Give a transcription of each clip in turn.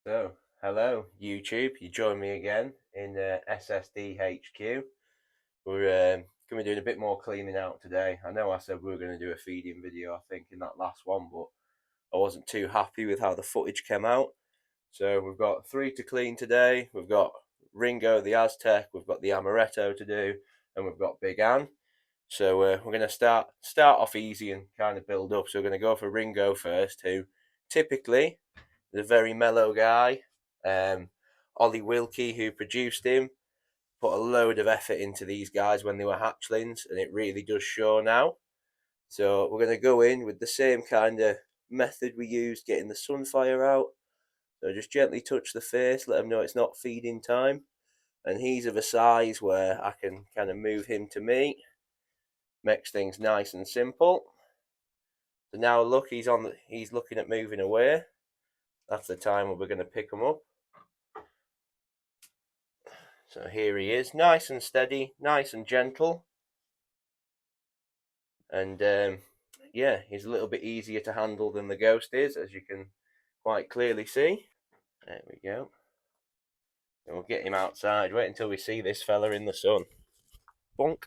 So, hello YouTube, you join me again in SSD HQ. We're going to be doing a bit more cleaning out today. I know I said we were going to do a feeding video, I think, in that last one, but I wasn't too happy with how the footage came out. So we've got 3 to clean today. We've got Ringo the Aztec, we've got the Amorto to do, and we've got Big Ann. So we're going to start off easy and kind of build up. So we're going to go for Ringo first, who typically is a very mellow guy. Ollie Wilkie, who produced him, put a load of effort into these guys when they were hatchlings, and it really does show now. So we're going to go in with the same kind of method we used getting the Sunfire out. So just gently touch the face, let him know it's not feeding time. And he's of a size where I can kind of move him to me. Makes things nice and simple. So now look, he's looking at moving away. That's the time where we're going to pick him up. So here he is, nice and steady, nice and gentle. And yeah, he's a little bit easier to handle than the ghost is, as you can quite clearly see. There we go. And we'll get him outside. Wait until we see this fella in the sun. Bonk.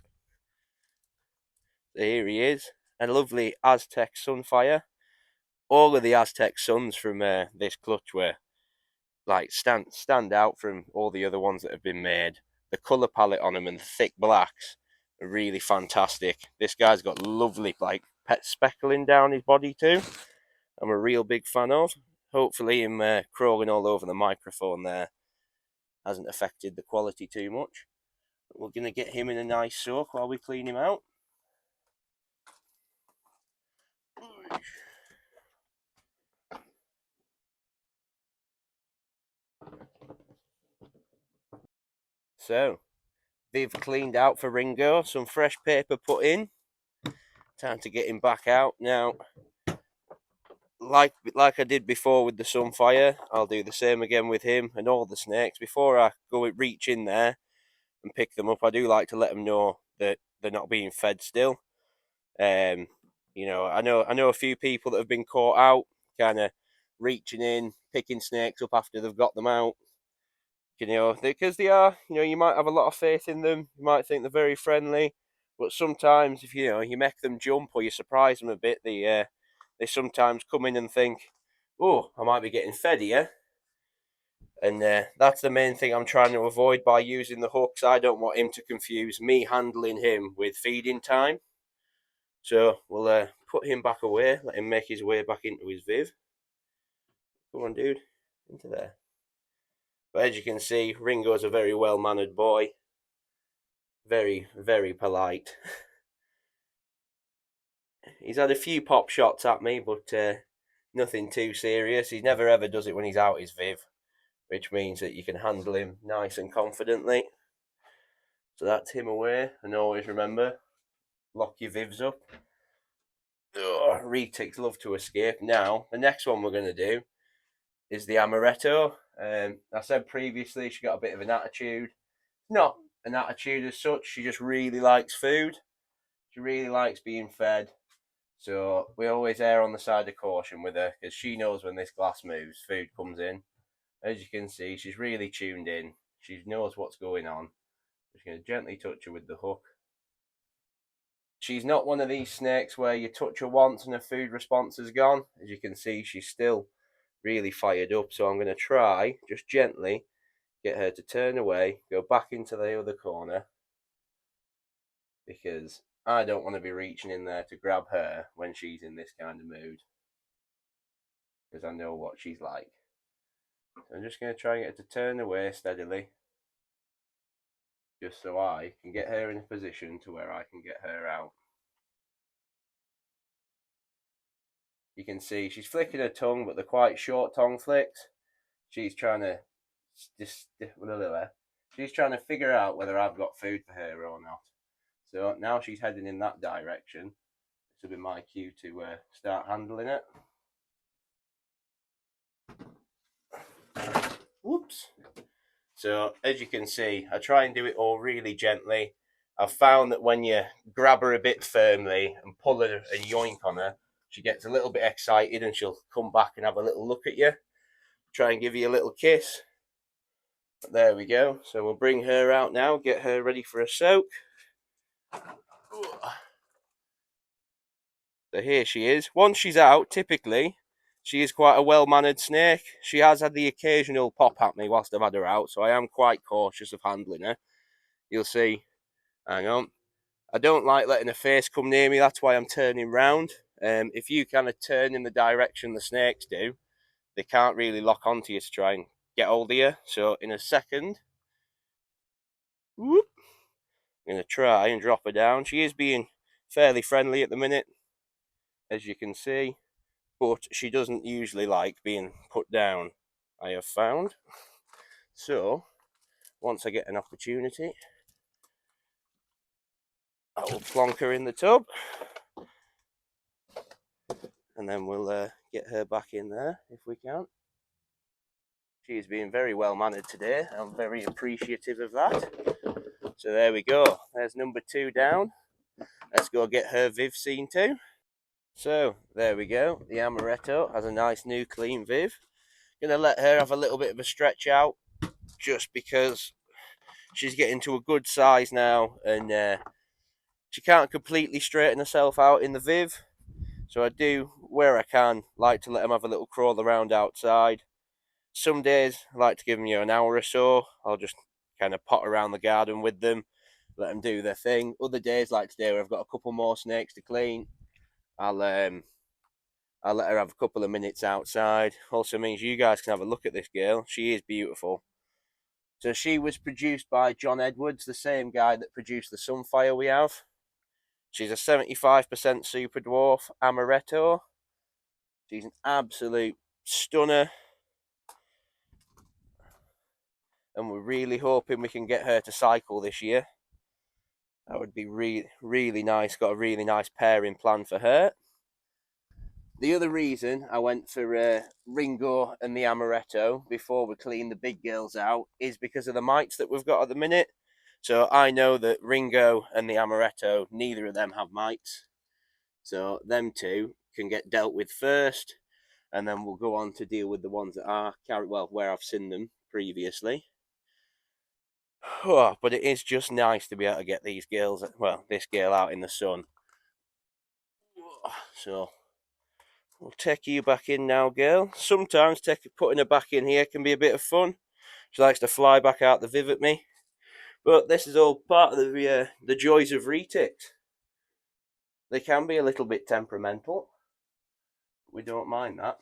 So here he is, a lovely Aztec Sunfire. All of the Aztec Suns from this clutch were like stand out from all the other ones that have been made. The colour palette on them and the thick blacks are really fantastic. This guy's got lovely like pet speckling down his body too. I'm a real big fan of. Hopefully him crawling all over the microphone there hasn't affected the quality too much. But we're going to get him in a nice soak while we clean him out. So, they've cleaned out for Ringo, some fresh paper put in. Time to get him back out now. Like I did before with the Sunfire, I'll do the same again with him and all the snakes. Before I go reach in there and pick them up, I do like to let them know that they're not being fed still. You know, I know a few people that have been caught out, kind of reaching in, picking snakes up after they've got them out. You know, because they are, you know, you might have a lot of faith in them. You might think they're very friendly, but sometimes if you make them jump or you surprise them a bit, they sometimes come in and think, oh, I might be getting fed here. And that's the main thing I'm trying to avoid by using the hooks. I don't want him to confuse me handling him with feeding time. So we'll put him back away, let him make his way back into his viv. Come on, dude, into there. But as you can see, Ringo's a very well-mannered boy. Very, very polite. He's had a few pop shots at me, but nothing too serious. He never ever does it when he's out his viv, which means that you can handle him nice and confidently. So that's him away, and always remember, lock your vivs up. Retics love to escape. Now, the next one we're going to do is the Amorto. I said previously she got a bit of an attitude. Not an attitude as such, she just really likes food. She really likes being fed. So we always err on the side of caution with her, because she knows when this glass moves, food comes in. As you can see, she's really tuned in. She knows what's going on. I'm just going to gently touch her with the hook. She's not one of these snakes where you touch her once and her food response is gone. As you can see, she's still really fired up. So I'm going to try, just gently, get her to turn away, go back into the other corner, because I don't want to be reaching in there to grab her when she's in this kind of mood, because I know what she's like. So I'm just going to try and get her to turn away steadily, just so I can get her in a position to where I can get her out. You can see she's flicking her tongue, but they're quite short tongue flicks. She's trying to she's trying to figure out whether I've got food for her or not. So now she's heading in that direction. This will be my cue to start handling it. Whoops. So as you can see, I try and do it all really gently. I've found that when you grab her a bit firmly and pull her and yoink on her, she gets a little bit excited and she'll come back and have a little look at you. try and give you a little kiss. But there we go. So we'll bring her out now, get her ready for a soak. So here she is. Once she's out, typically, she is quite a well-mannered snake. She has had the occasional pop at me whilst I've had her out, so I am quite cautious of handling her. You'll see. Hang on. I don't like letting her face come near me, that's why I'm turning round. If you kind of turn in the direction the snakes do, they can't really lock onto you to try and get hold of you. So in a second, whoop, I'm going to try and drop her down. She is being fairly friendly at the minute, as you can see, but she doesn't usually like being put down, I have found. So once I get an opportunity, I will plonk her in the tub, and then we'll get her back in there if we can. She is being very well mannered today. I'm very appreciative of that. So there we go. There's number 2 down. Let's go get her Viv seen too. So there we go. The Amorto has a nice new clean Viv. Gonna let her have a little bit of a stretch out, just because she's getting to a good size now, and she can't completely straighten herself out in the Viv. So I do, where I can, like to let them have a little crawl around outside. Some days I like to give them an hour or so. I'll just kind of pot around the garden with them, let them do their thing. Other days, like today, where I've got a couple more snakes to clean, I'll let her have a couple of minutes outside. Also means you guys can have a look at this girl. She is beautiful. So she was produced by John Edwards, the same guy that produced the Sunfire we have. She's a 75% super dwarf Amaretto. She's an absolute stunner, and we're really hoping we can get her to cycle this year. That would be really nice. Got a really nice pairing plan for her. The other reason I went for Ringo and the Amaretto before we clean the big girls out is because of the mites that we've got at the minute. So I know that Ringo and the Amaretto, neither of them have mites. So them two can get dealt with first, and then we'll go on to deal with the ones that are, well, where I've seen them previously. Oh, but it is just nice to be able to get these girls, well, this girl out in the sun. So we'll take you back in now, girl. Sometimes putting her back in here can be a bit of fun. She likes to fly back out the Viv at me. But this is all part of the joys of Retic. They can be a little bit temperamental. We don't mind that.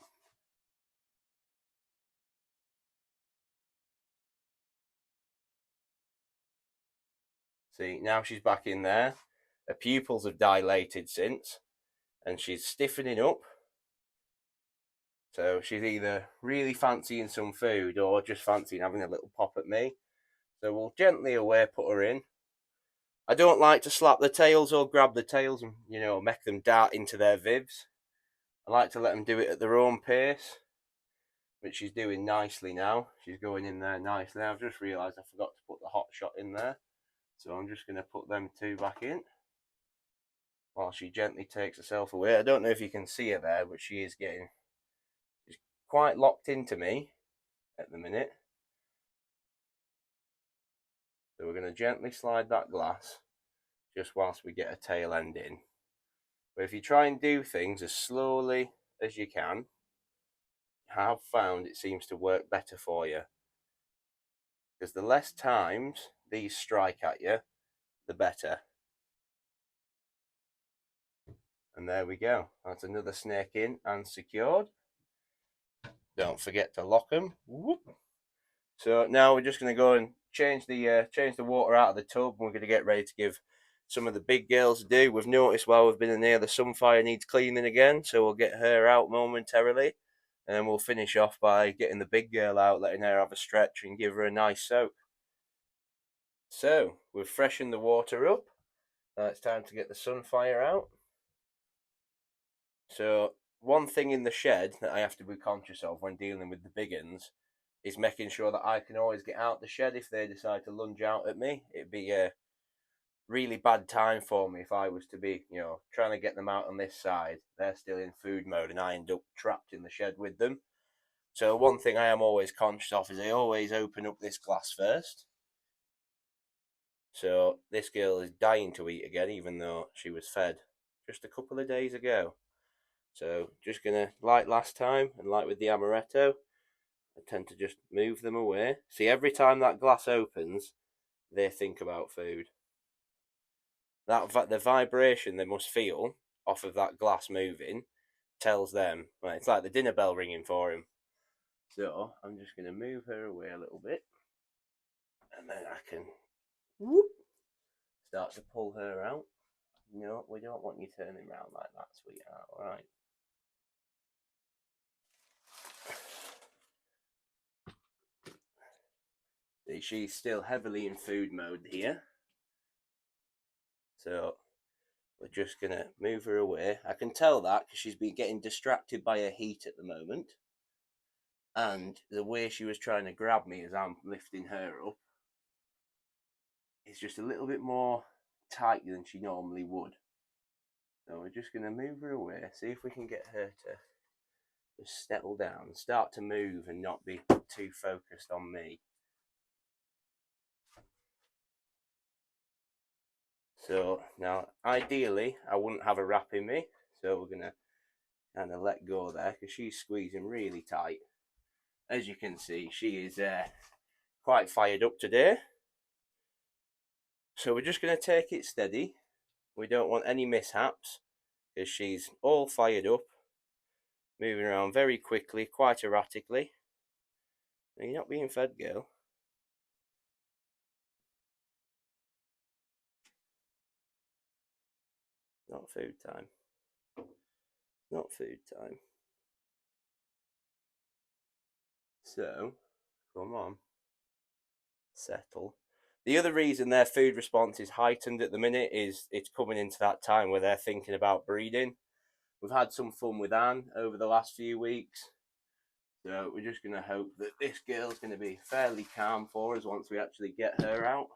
See, now she's back in there. Her pupils have dilated since, and she's stiffening up. So she's either really fancying some food or just fancying having a little pop at me. So we'll gently away put her in. I don't like to slap the tails or grab the tails and, make them dart into their Vivs. I like to let them do it at their own pace, which she's doing nicely now. She's going in there nicely. I've just realised I forgot to put the hot shot in there. So I'm just going to put them 2 back in while she gently takes herself away. I don't know if you can see her there, but she's quite locked into me at the minute. So we're going to gently slide that glass just whilst we get a tail end in. But if you try and do things as slowly as you can, I have found it seems to work better for you. Because the less times these strike at you, the better. And there we go. That's another snake in and secured. Don't forget to lock them. Whoop. So now we're just going to go and change the water out of the tub, and we're going to get ready to give some of the big girls a do. We've noticed while we've been in here the Sunfire needs cleaning again, so we'll get her out momentarily, and then we'll finish off by getting the big girl out, letting her have a stretch and give her a nice soak. So we've freshened the water up. Now it's time to get the Sunfire out. So one thing in the shed that I have to be conscious of when dealing with the big uns is making sure that I can always get out the shed if they decide to lunge out at me. It'd be a really bad time for me if I was to be, trying to get them out on this side. They're still in food mode and I end up trapped in the shed with them. So one thing I am always conscious of is I always open up this glass first. So this girl is dying to eat again, even though she was fed just a couple of days ago. So just gonna, like last time and like with the amaretto, I tend to just move them away. See, every time that glass opens, they think about food. The vibration they must feel off of that glass moving tells them, well, it's like the dinner bell ringing for him. So I'm just gonna move her away a little bit, and then I can whoop, start to pull her out. No, we don't want you turning around like that, sweetheart. All right. See, she's still heavily in food mode here. So we're just going to move her away. I can tell that because she's been getting distracted by her heat at the moment. And the way she was trying to grab me as I'm lifting her up is just a little bit more tight than she normally would. So we're just going to move her away, see if we can get her to just settle down, start to move and not be too focused on me. So now, ideally, I wouldn't have a wrap in me, so we're going to kind of let go there because she's squeezing really tight. As you can see, she is quite fired up today. So we're just going to take it steady. We don't want any mishaps because she's all fired up, moving around very quickly, quite erratically. Are you not being fed, girl? Not food time. Not food time. So, come on. Settle. The other reason their food response is heightened at the minute is it's coming into that time where they're thinking about breeding. We've had some fun with Anne over the last few weeks. So we're just going to hope that this girl's going to be fairly calm for us once we actually get her out.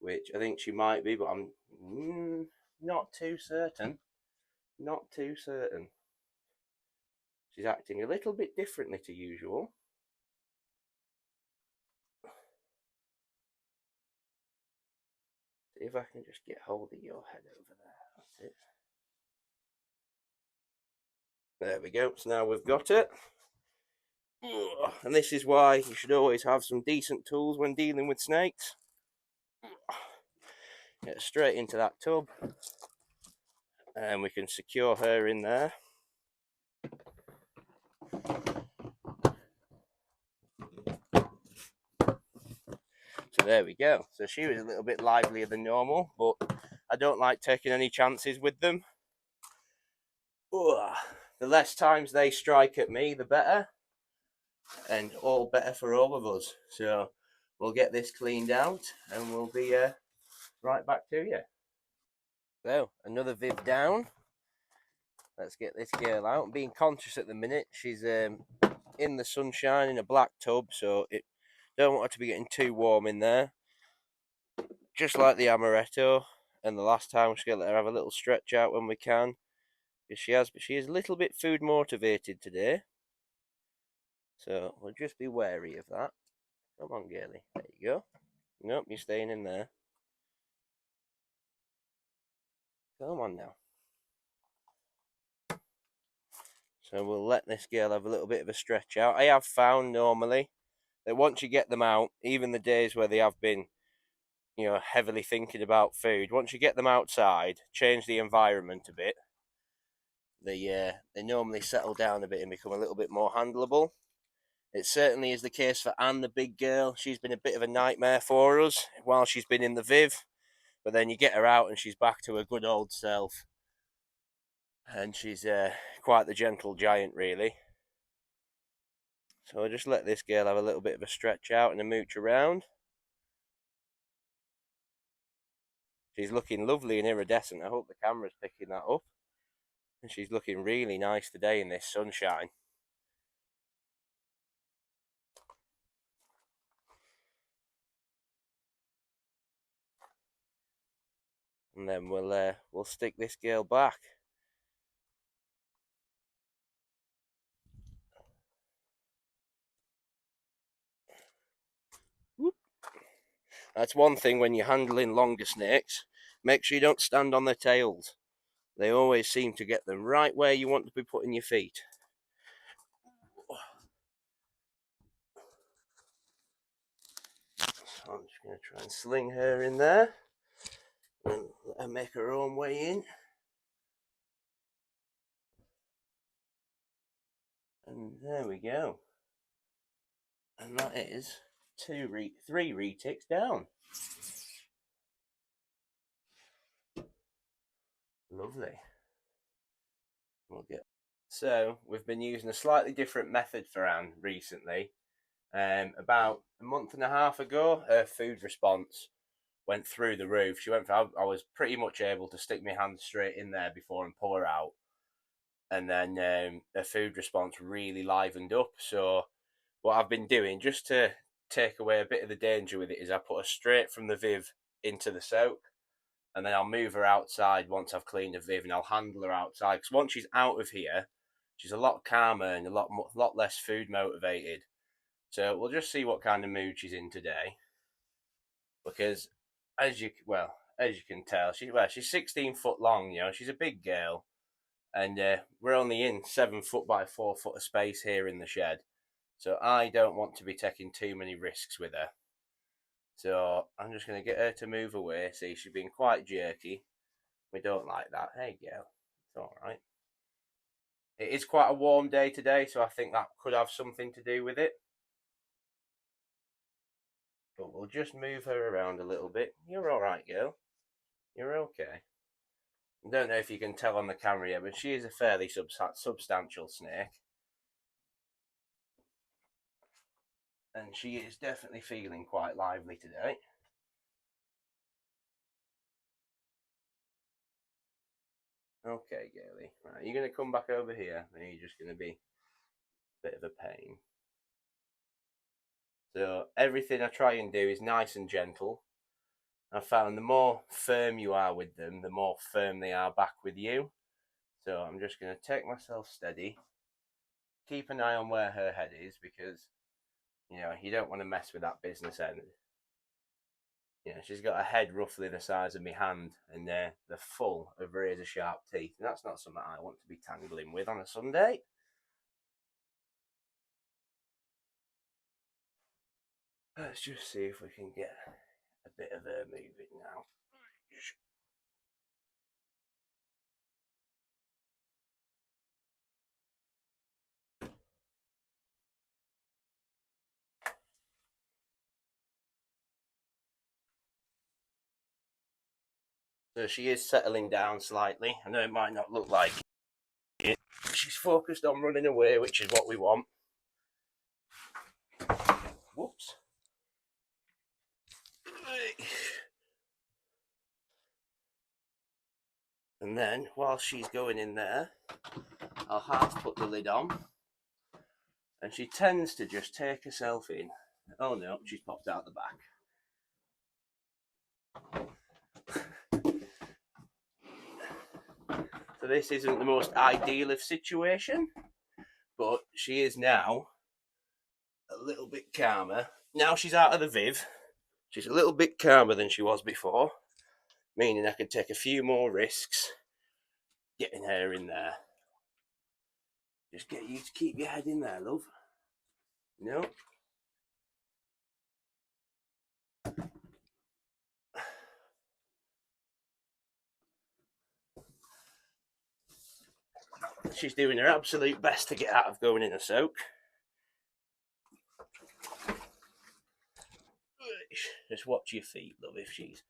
Which I think she might be, but I'm not too certain. Not too certain. She's acting a little bit differently to usual. See if I can just get hold of your head over there. That's it. There we go. So now we've got it. And this is why you should always have some decent tools when dealing with snakes. Get straight into that tub. And we can secure her in there. So there we go. So she was a little bit livelier than normal, but I don't like taking any chances with them. The less times they strike at me, the better. And all better for all of us. So we'll get this cleaned out and we'll be right back to you. So another viv down. Let's get this girl out. I'm being conscious at the minute. She's in the sunshine in a black tub, so it don't want her to be getting too warm in there. Just like the amaretto and the last time, we're just gonna let her have a little stretch out when we can. Because she is a little bit food motivated today. So we'll just be wary of that. Come on, girlie. There you go. Nope, you're staying in there. Come on now. So we'll let this girl have a little bit of a stretch out. I have found normally that once you get them out, even the days where they have been, heavily thinking about food, once you get them outside, change the environment a bit, they normally settle down a bit and become a little bit more handleable. It certainly is the case for Anne, the big girl. She's been a bit of a nightmare for us while she's been in the Viv. But then you get her out and she's back to her good old self. And she's quite the gentle giant, really. So I'll just let this girl have a little bit of a stretch out and a mooch around. She's looking lovely and iridescent. I hope the camera's picking that up. And she's looking really nice today in this sunshine. And then we'll stick this girl back. That's one thing when you're handling longer snakes. Make sure you don't stand on their tails. They always seem to get them right where you want to be putting your feet. So I'm just going to try and sling her in there and let her make her own way in. And there we go. And that is three retics down. Lovely. We'll get. So we've been using a slightly different method for Anne recently. About a month and a half ago, her food response went through the roof. I was pretty much able to stick my hand straight in there before and pull her out. And then her food response really livened up. So what I've been doing, just to take away a bit of the danger with it, is I put her straight from the Viv into the soak, and then I'll move her outside once I've cleaned the Viv, and I'll handle her outside. Because once she's out of here, she's a lot calmer and a lot less food motivated. So we'll just see what kind of mood she's in today. Because as you can tell, she's 16 foot long. You know, she's a big girl, and we're only in 7 foot by 4 foot of space here in the shed. So I don't want to be taking too many risks with her. So I'm just going to get her to move away. See, she's been quite jerky. We don't like that. Hey, girl. It's all right. It is quite a warm day today, so I think that could have something to do with it. But we'll just move her around a little bit. You're all right, girl. You're okay. I don't know if you can tell on the camera yet, but she is a fairly substantial snake. And she is definitely feeling quite lively today. Okay, girlie. Right, you're going to come back over here, and you're just going to be a bit of a pain. So everything I try and do is nice and gentle. I've found the more firm you are with them, the more firm they are back with you. So I'm just going to take myself steady. Keep an eye on where her head is, because, you know, you don't want to mess with that business end. You know, she's got a head roughly the size of my hand, and they're full of razor sharp teeth. And that's not something I want to be tangling with on a Sunday. Let's just see if we can get a bit of her moving now. So she is settling down slightly. I know it might not look like it. She's focused on running away, which is what we want. Whoops. And then, while she's going in there, I'll half put the lid on. And she tends to just take herself in. Oh no, she's popped out the back. So this isn't the most ideal of situation, but she is now a little bit calmer. Now she's out of the Viv, she's a little bit calmer than she was before, meaning I can take a few more risks getting her in there. Just get you to keep your head in there, love. No. She's doing her absolute best to get out of going in a soak. Just watch your feet, love, if she's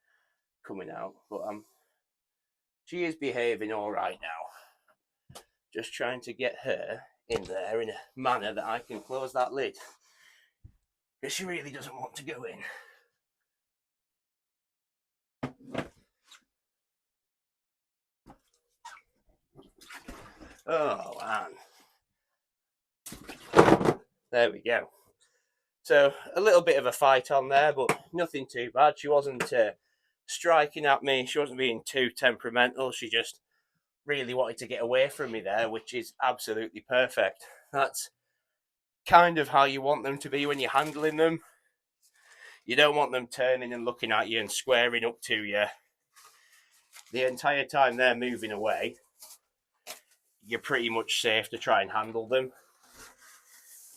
coming out. But she is behaving all right now. Just trying to get her in there in a manner that I can close that lid, because she really doesn't want to go in. Oh, Anne. There we go. So a little bit of a fight on there, but nothing too bad. She wasn't striking at me. She wasn't being too temperamental. She just really wanted to get away from me there, which is absolutely perfect. That's kind of how you want them to be when you're handling them. You don't want them turning and looking at you and squaring up to you the entire time they're moving away. You're pretty much safe to try and handle them.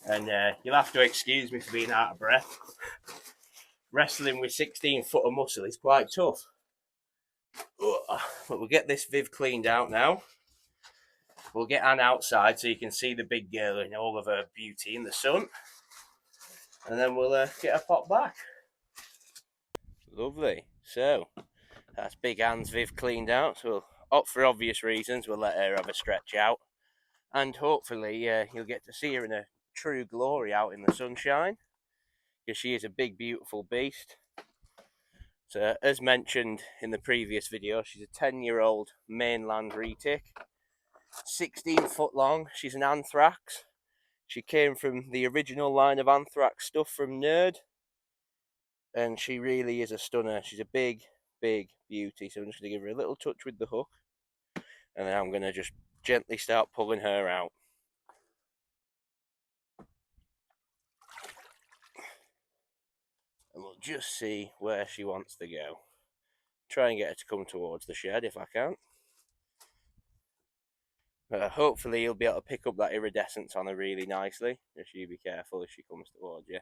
And you'll have to excuse me for being out of breath. Wrestling with 16 foot of muscle is quite tough. But we'll get this Viv cleaned out now. We'll get Anne outside so you can see the big girl in all of her beauty in the sun. And then we'll get her pop back. Lovely. So, that's Big Anne's Viv cleaned out. So, for obvious reasons, we'll let her have a stretch out. And hopefully you'll get to see her in her true glory out in the sunshine. Because she is a big, beautiful beast. So, as mentioned in the previous video, she's a 10-year-old mainland Retic. 16 foot long. She's an anthrax. She came from the original line of anthrax stuff from Nerd. And she really is a stunner. She's a big, big beauty. So I'm just going to give her a little touch with the hook. And then I'm going to just gently start pulling her out. And we'll just see where she wants to go. Try and get her to come towards the shed if I can. Hopefully you'll be able to pick up that iridescence on her really nicely. Just you be careful if she comes towards you.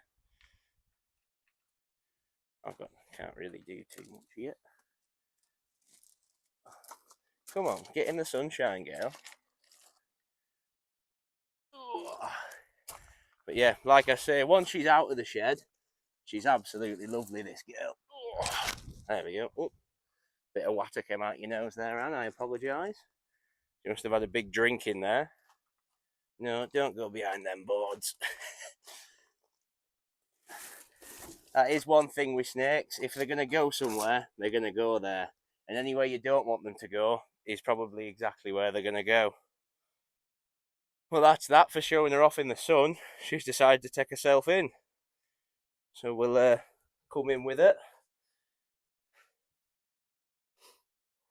Can't really do too much yet. Come on, get in the sunshine, girl. But yeah, like I say, once she's out of the shed, she's absolutely lovely, this girl. There we go. Oh, bit of water came out your nose there, Anne. I apologise. You must have had a big drink in there. No, don't go behind them boards. That is one thing with snakes. If they're going to go somewhere, they're going to go there. And anywhere you don't want them to go is probably exactly where they're going to go. Well, that's that for showing her off in the sun. She's decided to take herself in. So we'll come in with it.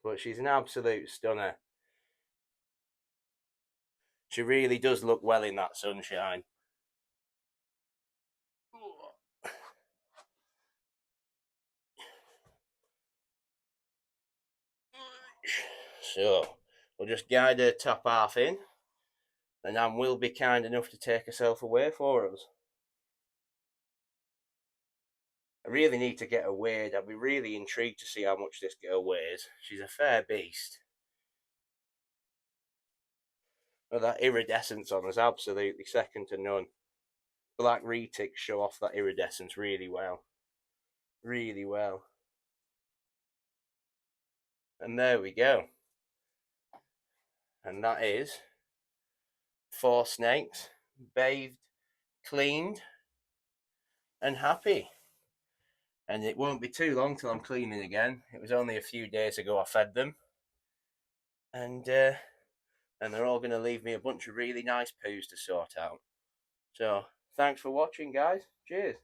But she's an absolute stunner. She really does look well in that sunshine. So, we'll just guide her top half in. And Anne will be kind enough to take herself away for us. I really need to get her weighed. I'd be really intrigued to see how much this girl weighs. She's a fair beast. But that iridescence on her is absolutely second to none. Black retics show off that iridescence really well. Really well. And there we go. And that is 4 snakes, bathed, cleaned, and happy. And it won't be too long till I'm cleaning again. It was only a few days ago I fed them. And they're all going to leave me a bunch of really nice poos to sort out. So, thanks for watching, guys. Cheers.